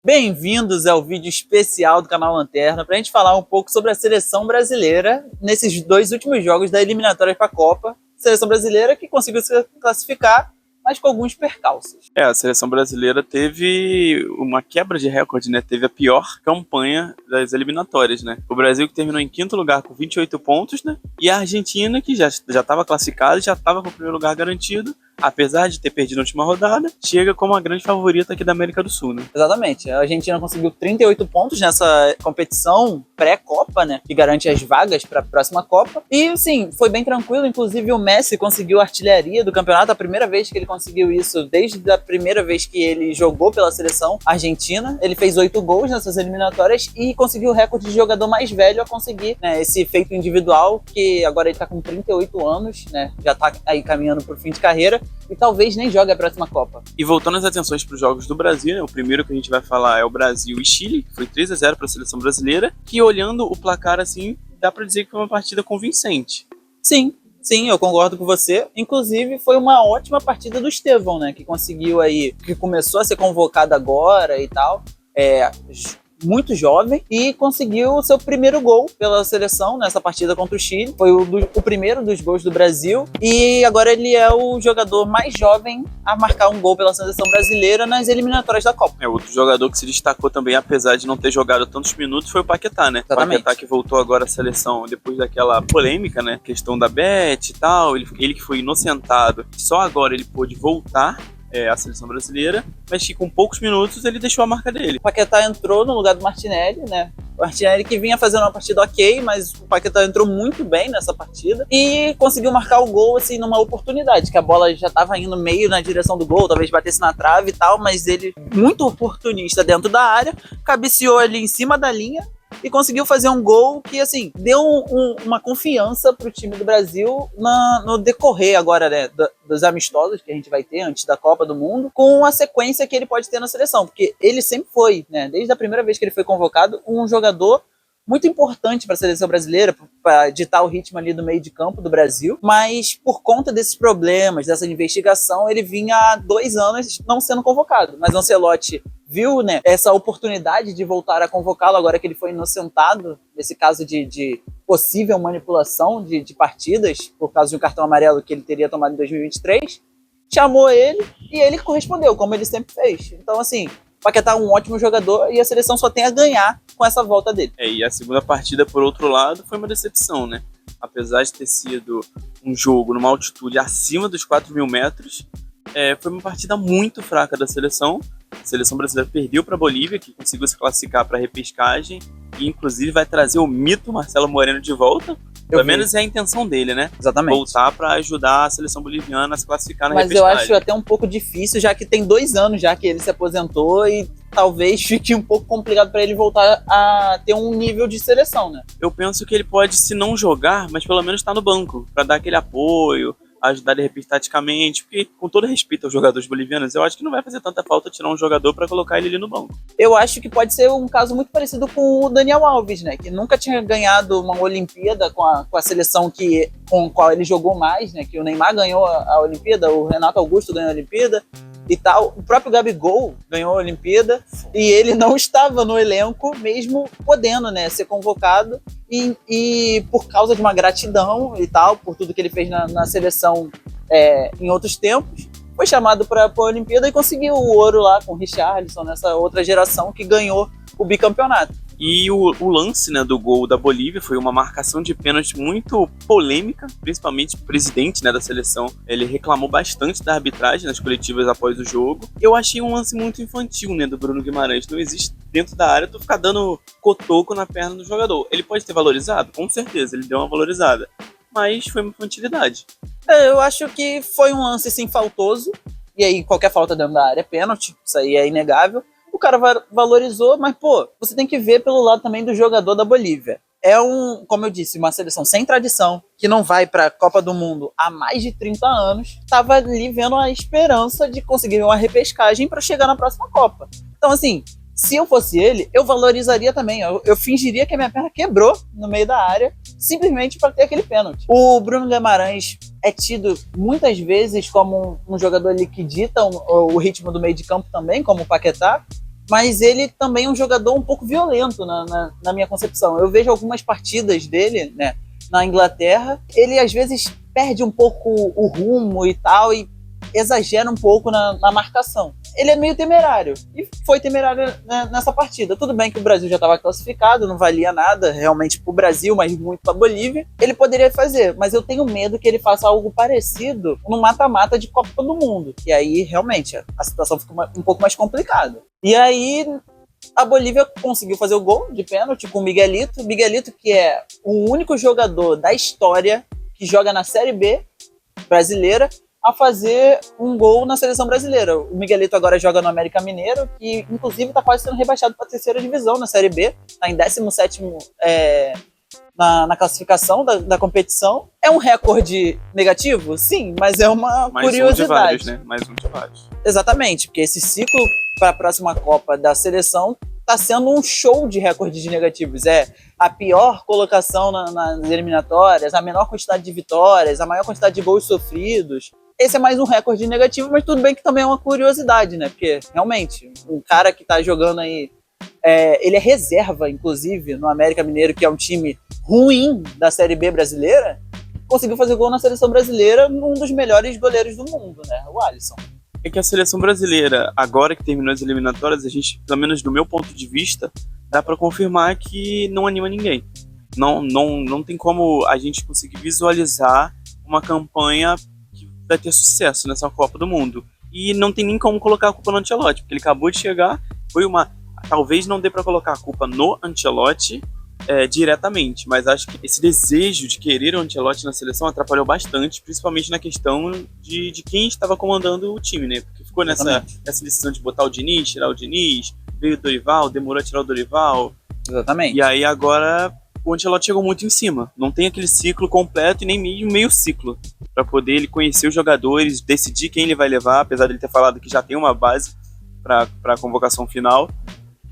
Bem-vindos ao vídeo especial do canal Lanterna para a gente falar um pouco sobre a seleção brasileira nesses dois últimos jogos da eliminatória para a Copa. Seleção brasileira que conseguiu se classificar, mas com alguns percalços. A seleção brasileira teve uma quebra de recorde, né? Teve a pior campanha das eliminatórias, né? O Brasil que terminou em quinto lugar com 28 pontos, né? E a Argentina que já estava classificada, já estava com o primeiro lugar garantido, apesar de ter perdido a última rodada, chega como a grande favorita aqui da América do Sul, né? Exatamente. A Argentina conseguiu 38 pontos nessa competição pré-Copa, né? Que garante as vagas para a próxima Copa. E, sim, foi bem tranquilo. Inclusive, o Messi conseguiu a artilharia do campeonato. A primeira vez que ele conseguiu isso, desde a primeira vez que ele jogou pela seleção argentina. Ele fez 8 gols nessas eliminatórias e conseguiu o recorde de jogador mais velho a conseguir, né, esse feito individual, que agora ele tá com 38 anos, né? Já tá aí caminhando pro fim de carreira. E talvez nem jogue a próxima Copa. E voltando as atenções para os jogos do Brasil, né, o primeiro que a gente vai falar é o Brasil e Chile, que foi 3-0 para a seleção brasileira, que olhando o placar assim, dá para dizer que foi uma partida convincente. Sim, eu concordo com você. Inclusive, foi uma ótima partida do Estevão, né, que conseguiu aí, que começou a ser convocado agora e tal, muito jovem, e conseguiu o seu primeiro gol pela seleção nessa partida contra o Chile. Foi o primeiro dos gols do Brasil, e agora ele é o jogador mais jovem a marcar um gol pela seleção brasileira nas eliminatórias da Copa. Outro jogador que se destacou também, apesar de não ter jogado tantos minutos, foi o Paquetá, né? Exatamente. O Paquetá que voltou agora à seleção depois daquela polêmica, né? Questão da Bet e tal, ele que foi inocentado, só agora ele pôde voltar a seleção brasileira, mas que com poucos minutos ele deixou a marca dele. O Paquetá entrou no lugar do Martinelli, né? O Martinelli que vinha fazendo uma partida ok, mas o Paquetá entrou muito bem nessa partida e conseguiu marcar o gol, assim, numa oportunidade, que a bola já estava indo meio na direção do gol, talvez batesse na trave e tal, mas ele, muito oportunista dentro da área, cabeceou ali em cima da linha e conseguiu fazer um gol que, assim, deu uma confiança pro time do Brasil no decorrer agora, né, dos amistosos que a gente vai ter antes da Copa do Mundo, com a sequência que ele pode ter na seleção, porque ele sempre foi, né, desde a primeira vez que ele foi convocado, um jogador muito importante para a seleção brasileira, para ditar o ritmo ali do meio de campo do Brasil, mas por conta desses problemas, dessa investigação, ele vinha há 2 anos não sendo convocado. Mas o Ancelotti viu, né, essa oportunidade de voltar a convocá-lo agora que ele foi inocentado nesse caso de possível manipulação de partidas por causa de um cartão amarelo que ele teria tomado em 2023, chamou ele e ele correspondeu, como ele sempre fez. Então, assim, Paquetá é um ótimo jogador e a seleção só tem a ganhar com essa volta dele. E a segunda partida, por outro lado, foi uma decepção, né? Apesar de ter sido um jogo numa altitude acima dos 4.000 metros, foi uma partida muito fraca da seleção. A seleção brasileira perdeu para a Bolívia, que conseguiu se classificar para a repescagem, e inclusive vai trazer o mito Marcelo Moreno de volta. Pelo menos é a intenção dele, né? Exatamente. Voltar para ajudar a seleção boliviana a se classificar na repescagem. Mas eu acho até um pouco difícil, já que tem 2 anos já que ele se aposentou e talvez fique um pouco complicado para ele voltar a ter um nível de seleção, né? Eu penso que ele pode, se não jogar, mas pelo menos estar no banco, para dar aquele apoio, ajudar de repente taticamente, porque com todo respeito aos jogadores bolivianos, eu acho que não vai fazer tanta falta tirar um jogador para colocar ele ali no banco. Eu acho que pode ser um caso muito parecido com o Daniel Alves, né, que nunca tinha ganhado uma Olimpíada com a seleção com a qual ele jogou mais, né, que o Neymar ganhou a Olimpíada, o Renato Augusto ganhou a Olimpíada e tal, o próprio Gabigol ganhou a Olimpíada e ele não estava no elenco, mesmo podendo, né, ser convocado e por causa de uma gratidão e tal, por tudo que ele fez na seleção em outros tempos, foi chamado para a Olimpíada e conseguiu o ouro lá com o Richarlison, nessa outra geração que ganhou o bicampeonato. E o lance, né, do gol da Bolívia foi uma marcação de pênalti muito polêmica, principalmente o presidente, né, da seleção. Ele reclamou bastante da arbitragem nas coletivas após o jogo. Eu achei um lance muito infantil, né, do Bruno Guimarães. Não existe dentro da área tu ficar dando cotoco na perna do jogador. Ele pode ter valorizado? Com certeza, ele deu uma valorizada. Mas foi uma infantilidade. Eu acho que foi um lance, sim, faltoso. E aí qualquer falta dentro da área é pênalti. Isso aí é inegável. O cara valorizou, mas, pô, você tem que ver pelo lado também do jogador da Bolívia. Como eu disse, uma seleção sem tradição, que não vai para a Copa do Mundo há mais de 30 anos, estava ali vendo a esperança de conseguir uma repescagem para chegar na próxima Copa. Então, assim, se eu fosse ele, eu valorizaria também. Eu fingiria que a minha perna quebrou no meio da área, simplesmente para ter aquele pênalti. O Bruno Guimarães é tido muitas vezes como um jogador ali que dita o ritmo do meio de campo também, como o Paquetá. mas ele também é um jogador um pouco violento na minha concepção. Eu vejo algumas partidas dele, né, na Inglaterra, ele às vezes perde um pouco o rumo e tal, e exagera um pouco na marcação. Ele é meio temerário, e foi temerário, né, nessa partida. Tudo bem que o Brasil já estava classificado, não valia nada realmente pro Brasil, mas muito pra Bolívia. Ele poderia fazer, mas eu tenho medo que ele faça algo parecido no mata-mata de Copa do Mundo. E aí, realmente, a situação fica um pouco mais complicada. E aí, a Bolívia conseguiu fazer o gol de pênalti com o Miguelito. Miguelito, que é o único jogador da história que joga na Série B brasileira a fazer um gol na seleção brasileira. O Miguelito agora joga no América Mineiro, que inclusive está quase sendo rebaixado para a terceira divisão na Série B. Está em 17º na classificação da competição. É um recorde negativo? Sim, mas é uma curiosidade. Um de vários, né? Mais um de vários. Exatamente, porque esse ciclo para a próxima Copa da seleção está sendo um show de recordes negativos. É a pior colocação nas eliminatórias, a menor quantidade de vitórias, a maior quantidade de gols sofridos. Esse é mais um recorde negativo, mas tudo bem que também é uma curiosidade, né? Porque, realmente, um cara que tá jogando aí... ele é reserva, inclusive, no América Mineiro, que é um time ruim da Série B brasileira, conseguiu fazer gol na seleção brasileira num dos melhores goleiros do mundo, né? O Alisson. É que a seleção brasileira, agora que terminou as eliminatórias, a gente, pelo menos do meu ponto de vista, dá pra confirmar que não anima ninguém. Não tem como a gente conseguir visualizar uma campanha que vai ter sucesso nessa Copa do Mundo. E não tem nem como colocar a culpa no Ancelotti, porque ele acabou de chegar, talvez não dê pra colocar a culpa no Ancelotti diretamente, mas acho que esse desejo de querer o Ancelotti na seleção atrapalhou bastante, principalmente na questão de quem estava comandando o time, né? Porque ficou nessa decisão de botar o Diniz, tirar o Diniz, veio o Dorival, demorou a tirar o Dorival. Exatamente. E aí agora o Ancelotti chegou muito em cima. Não tem aquele ciclo completo e nem meio ciclo para poder ele conhecer os jogadores, decidir quem ele vai levar, apesar de ele ter falado que já tem uma base para a convocação final.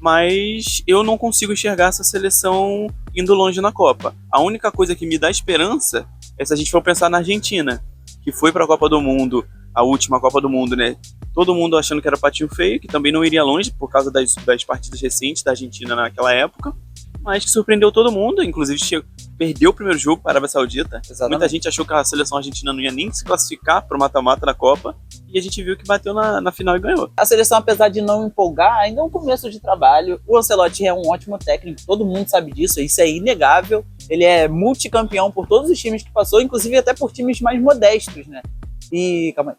Mas eu não consigo enxergar essa seleção indo longe na Copa. A única coisa que me dá esperança é se a gente for pensar na Argentina, que foi para a Copa do Mundo, a última Copa do Mundo, né? Todo mundo achando que era patinho feio, que também não iria longe por causa das partidas recentes da Argentina naquela época, mas que surpreendeu todo mundo, inclusive perdeu o primeiro jogo para a Arábia Saudita. Exatamente. Muita gente achou que a seleção argentina não ia nem se classificar para o mata-mata da Copa, e a gente viu que bateu na final e ganhou. A seleção, apesar de não empolgar, ainda é um começo de trabalho. O Ancelotti é um ótimo técnico, todo mundo sabe disso, isso é inegável. Ele é multicampeão por todos os times que passou, inclusive até por times mais modestos, né? E... calma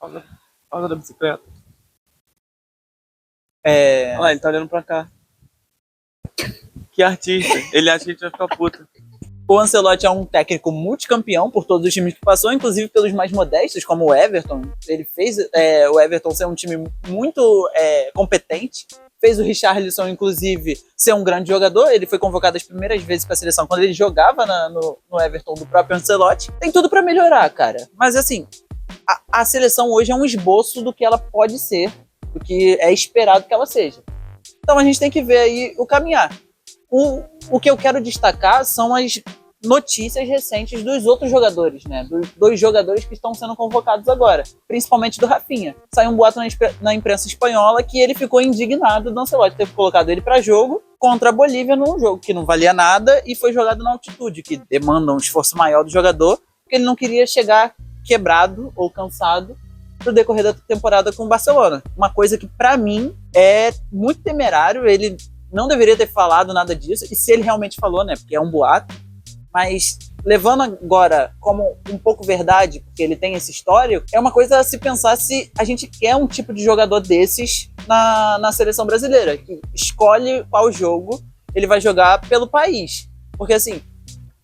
aí. Pausa da bicicleta. Olha lá, ele tá olhando pra cá. Que artista. Ele acha que a gente vai ficar puto. O Ancelotti é um técnico multicampeão por todos os times que passou, inclusive pelos mais modestos, como o Everton. Ele fez o Everton ser um time muito competente. Fez o Richarlison, inclusive, ser um grande jogador. Ele foi convocado as primeiras vezes para a seleção quando ele jogava no Everton do próprio Ancelotti. Tem tudo para melhorar, cara. Mas, assim, a seleção hoje é um esboço do que ela pode ser, do que é esperado que ela seja. Então a gente tem que ver aí o caminhar. O que eu quero destacar são as notícias recentes dos outros jogadores, né? Dos dois jogadores que estão sendo convocados agora, principalmente do Rafinha. Saiu um boato na imprensa espanhola que ele ficou indignado do Ancelotti ter colocado ele para jogo contra a Bolívia num jogo que não valia nada e foi jogado na altitude, que demanda um esforço maior do jogador, porque ele não queria chegar quebrado ou cansado no decorrer da temporada com o Barcelona. Uma coisa que, para mim, é muito temerário. Ele não deveria ter falado nada disso, e se ele realmente falou, né, porque é um boato, mas levando agora como um pouco verdade, porque ele tem esse histórico, é uma coisa a se pensar se a gente quer um tipo de jogador desses na seleção brasileira, que escolhe qual jogo ele vai jogar pelo país. Porque, assim,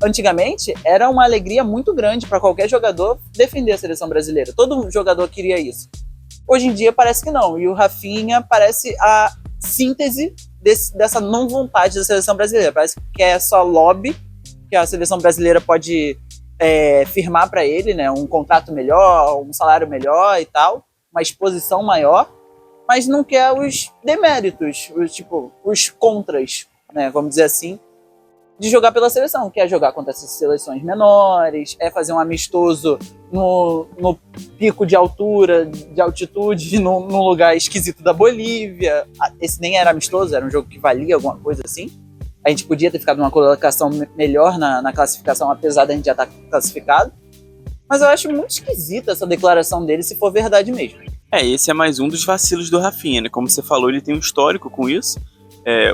antigamente era uma alegria muito grande para qualquer jogador defender a seleção brasileira. Todo jogador queria isso. Hoje em dia parece que não, e o Rafinha parece a síntese dessa não vontade da seleção brasileira. Parece que é só lobby, que a seleção brasileira pode firmar para ele, né, um contrato melhor, um salário melhor e tal, uma exposição maior, mas não quer os deméritos, os contras, né, vamos dizer assim, de jogar pela seleção, que é jogar contra essas seleções menores, é fazer um amistoso no pico de altura, de altitude, num lugar esquisito da Bolívia. Esse nem era amistoso, era um jogo que valia alguma coisa assim. A gente podia ter ficado numa colocação melhor na classificação, apesar da gente já estar classificado. Mas eu acho muito esquisita essa declaração dele, se for verdade mesmo. Esse é mais um dos vacilos do Rafinha, né? Como você falou, ele tem um histórico com isso.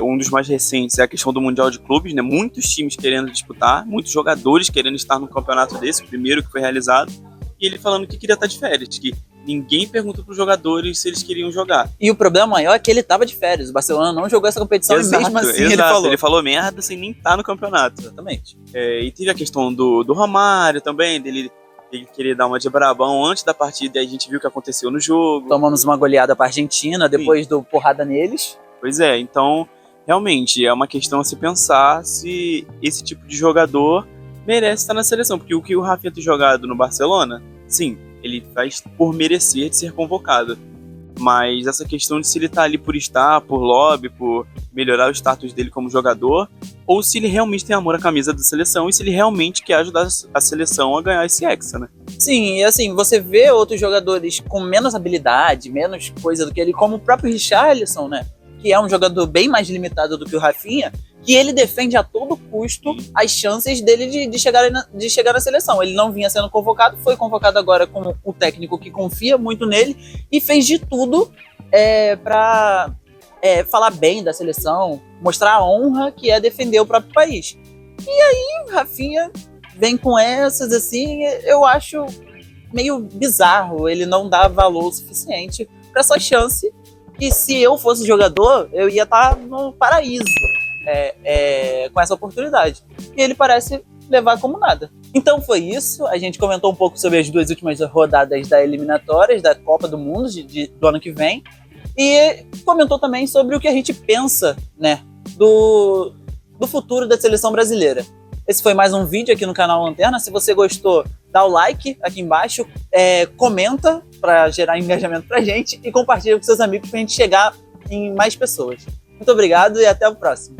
Um dos mais recentes é a questão do Mundial de Clubes, né? Muitos times querendo disputar, muitos jogadores querendo estar num campeonato desse, o primeiro que foi realizado, e ele falando que queria estar de férias, que ninguém perguntou para os jogadores se eles queriam jogar. E o problema maior é que ele estava de férias, o Barcelona não jogou essa competição, e mesmo assim ele falou merda sem nem estar no campeonato. Exatamente. E teve a questão do Romário também, dele querer dar uma de brabão antes da partida, e a gente viu o que aconteceu no jogo. Tomamos uma goleada para a Argentina, depois do porrada neles. Pois é, então, realmente, é uma questão a se pensar se esse tipo de jogador merece estar na seleção. Porque o que o Rafinha tem jogado no Barcelona, sim, ele faz por merecer de ser convocado. Mas essa questão de se ele tá ali por estar, por lobby, por melhorar o status dele como jogador, ou se ele realmente tem amor à camisa da seleção e se ele realmente quer ajudar a seleção a ganhar esse Hexa, né? Sim, e assim, você vê outros jogadores com menos habilidade, menos coisa do que ele, como o próprio Richarlison, né? Que é um jogador bem mais limitado do que o Rafinha, que ele defende a todo custo as chances dele de chegar na seleção. Ele não vinha sendo convocado, foi convocado agora com o técnico que confia muito nele e fez de tudo para falar bem da seleção, mostrar a honra que é defender o próprio país. E aí o Rafinha vem com essas, assim, eu acho meio bizarro ele não dar valor suficiente para essa chance. E se eu fosse jogador, eu ia estar no paraíso com essa oportunidade. E ele parece levar como nada. Então foi isso. A gente comentou um pouco sobre as 2 últimas rodadas da eliminatórias da Copa do Mundo do ano que vem. E comentou também sobre o que a gente pensa, né, do futuro da seleção brasileira. Esse foi mais um vídeo aqui no canal Lanterna. Se você gostou, dá o like aqui embaixo, comenta para gerar engajamento pra gente e compartilha com seus amigos pra gente chegar em mais pessoas. Muito obrigado e até o próximo.